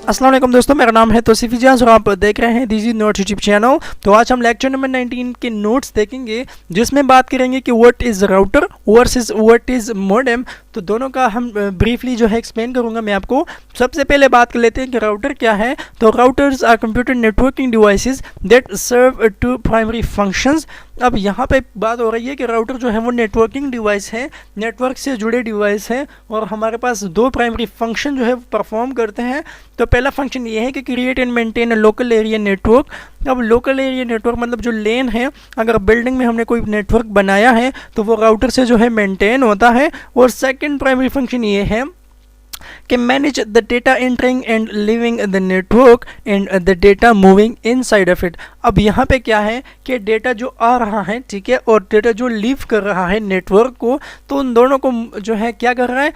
अस्सलाम वालेकुम दोस्तों, मेरा नाम है तौसीफ इजाज़ और आप देख रहे हैं दीजी नोट्स यूट्यूब चैनल। तो आज हम लेक्चर नंबर 19 के नोट्स देखेंगे, जिसमें बात करेंगे कि what is router versus what is modem. तो दोनों का हम ब्रीफली जो है एक्सप्लेन करूंगा मैं आपको। सबसे पहले बात कर लेते हैं कि राउटर क्या है। तो routers are computer networking devices that serve two primary functions. अब यहाँ पे बात हो रही है कि राउटर जो है वो नेटवर्किंग डिवाइस है, नेटवर्क से जुड़े डिवाइस है और हमारे पास दो प्राइमरी फंक्शन जो है परफॉर्म करते हैं। तो पहला फंक्शन ये है कि create and maintain local area network. अब लोकल एरिया नेटवर्क मतलब जो लेन है, अगर बिल्डिंग में हमने कोई नेटवर्क बनाया है तो वो राउटर से जो है मेंटेन होता है। और सेकंड प्राइमरी फंक्शन ये है कि manage the data entering and living the network and the data moving inside of it. अब यहाँ पे क्या है कि डेटा जो आ रहा है, ठीक है, और डेटा जो लीव कर रहा है नेटवर्क को, तो उन दोनों को जो है क्या कर रहा है,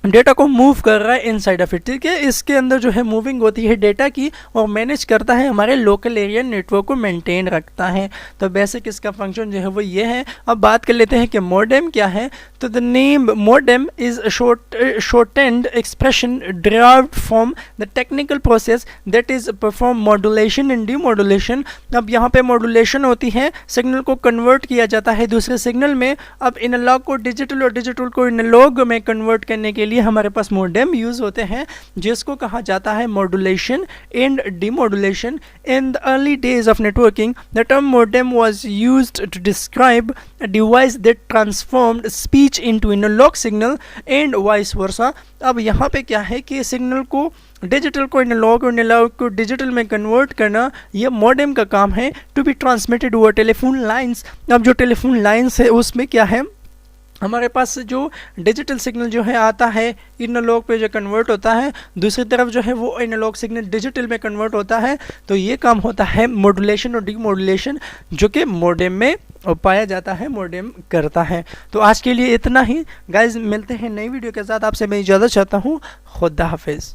डेटा को मूव कर रहा है इनसाइड ऑफ इट। ठीक है, इसके अंदर जो है मूविंग होती है डेटा की और मैनेज करता है, हमारे लोकल एरिया नेटवर्क को मेंटेन रखता है। तो बेसिक इसका फंक्शन जो है वो ये है। अब बात कर लेते हैं कि मॉडेम क्या है। तो the name modem is shortened expression derived from the technical process that is perform modulation and demodulation. अब यहाँ पे मॉड्यूलेशन होती है, सिग्नल को कन्वर्ट किया जाता है दूसरे सिग्नल में। अब एनालॉग को डिजिटल और डिजिटल को एनालॉग में कन्वर्ट करने के लिए हमारे पास मॉडेम यूज होते हैं, जिसको कहा जाता है modulation and demodulation. In the early days of networking the term modem was used to describe a device that transformed speech into analogue signal and vice versa. अब यहाँ पे क्या है कि सिग्नल को डिजिटल को एनालॉग और एनालॉग को डिजिटल में कन्वर्ट करना, ये मॉडेम का काम है। To be transmitted over telephone lines. अब जो टेलीफोन लाइंस है उसमें क्या है, हमारे पास जो डिजिटल सिग्नल जो है आता है एनालॉग पे जो कन्वर्ट होता है, दूसरी तरफ जो है वो एनालॉग सिग्नल डिजिटल में कन्वर्ट होता है। तो ये काम होता है मॉड्यूलेशन और डीमॉड्यूलेशन, जो कि मॉडेम में पाया जाता है, मॉडेम करता है। तो आज के लिए इतना ही गाइज, मिलते हैं नई वीडियो के साथ। आपसे मैं इजाज़त चाहता हूँ। खुदा हाफिज़।